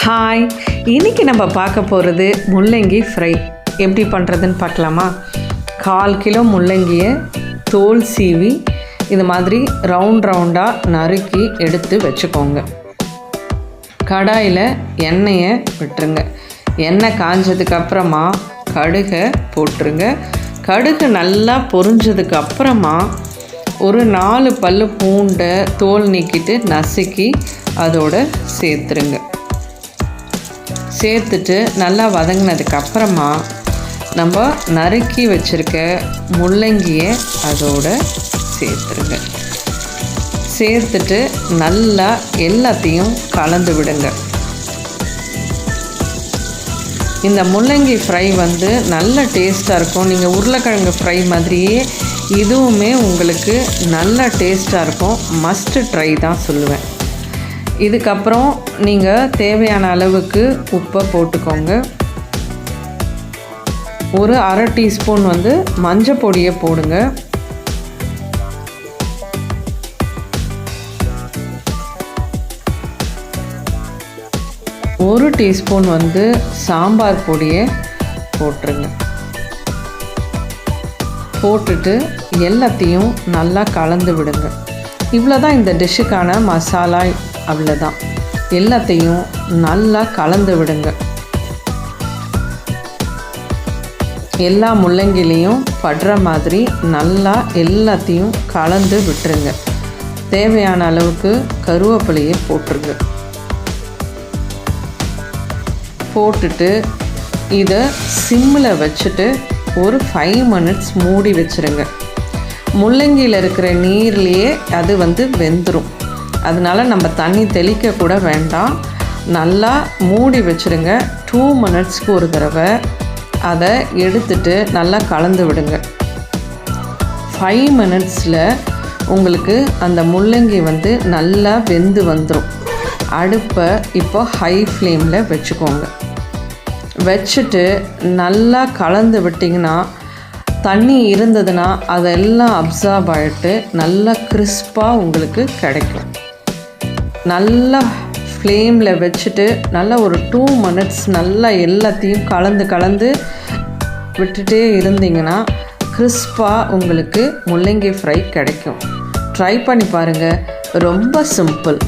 Hi, இன்றைக்கி நம்ம பார்க்க போகிறது முள்ளங்கி ஃப்ரை. எப்படி பண்ணுறதுன்னு பார்க்கலாமா? 1/4 கிலோ முள்ளங்கியை தோல் சீவி இது மாதிரி ரவுண்டாக நறுக்கி எடுத்து வச்சுக்கோங்க. கடாயில் எண்ணெயை விட்டுருங்க. எண்ணெய் காஞ்சதுக்கப்புறமா கடுகை போட்டுருங்க. கடுகு நல்லா பொரிஞ்சதுக்கப்புறமா ஒரு 4 பல்லு பூண்டை தோல் நீக்கிட்டு நசுக்கி அதோடு சேர்த்துருங்க. சேர்த்துட்டு நல்லா வதங்கினதுக்கப்புறமா நம்ம நறுக்கி வச்சுருக்க முள்ளங்கியை அதோடு சேர்த்துருங்க. சேர்த்துட்டு நல்லா எல்லாத்தையும் கலந்து விடுங்க. இந்த முள்ளங்கி ஃப்ரை நல்ல டேஸ்ட்டாக இருக்கும். நீங்கள் உருளைக்கிழங்கு ஃப்ரை மாதிரியே இதுவுமே உங்களுக்கு நல்ல டேஸ்ட்டாக இருக்கும். மஸ்ட் ட்ரை தான் சொல்லுவேன். இதுக்கப்புறம் நீங்கள் தேவையான அளவுக்கு உப்பை போட்டுக்கோங்க. ஒரு 1/2 டீஸ்பூன் மஞ்சள் பொடியை போடுங்க. ஒரு டீஸ்பூன் சாம்பார் பொடியை போட்டுருங்க. போட்டுட்டு எல்லாத்தையும் நல்லா கலந்து விடுங்க. இவ்வளோ தான் இந்த டிஷ்ஷுக்கான மசாலா. அவ்வளோதான். எல்லாத்தையும் நல்லா கலந்து விடுங்க. எல்லா முள்ளங்கிலையும் படுற மாதிரி நல்லா எல்லாத்தையும் கலந்து விட்டுருங்க. தேவையான அளவுக்கு கருவேப்பிலையை போட்டுருங்க. போட்டுட்டு இதை சிம்மில் வச்சுட்டு ஒரு 5 மினிட்ஸ் மூடி வச்சுருங்க. முள்ளங்கியில் இருக்கிற நீர்லேயே அது வெந்துடும். அதனால் நம்ம தண்ணி தெளிக்க கூட வேண்டாம். நல்லா மூடி வச்சுருங்க. 2 மினிட்ஸ்க்கு ஒரு தடவை அதை எடுத்துட்டு நல்லா கலந்து விடுங்க. 5 மினிட்ஸில் உங்களுக்கு அந்த முள்ளங்கி நல்லா வெந்து வந்துடும். அடுப்பை இப்போ ஹை ஃப்ளேமில் வச்சுக்கோங்க. வச்சுட்டு நல்லா கலந்து விட்டிங்கன்னா தண்ணி இருந்ததுன்னா அதெல்லாம் அப்சார்ப் ஆகிட்டு நல்லா கிறிஸ்பாக உங்களுக்கு கிடைக்கும். நல்லா ஃப்ளேமில் வச்சுட்டு நல்லா ஒரு 2 மினிட்ஸ் நல்லா எல்லாத்தையும் கலந்து விட்டுட்டே இருந்தீங்கன்னா கிறிஸ்பாக உங்களுக்கு முள்ளங்கி ஃப்ரை கிடைக்கும். ட்ரை பண்ணி பாருங்கள். ரொம்ப சிம்பிள்.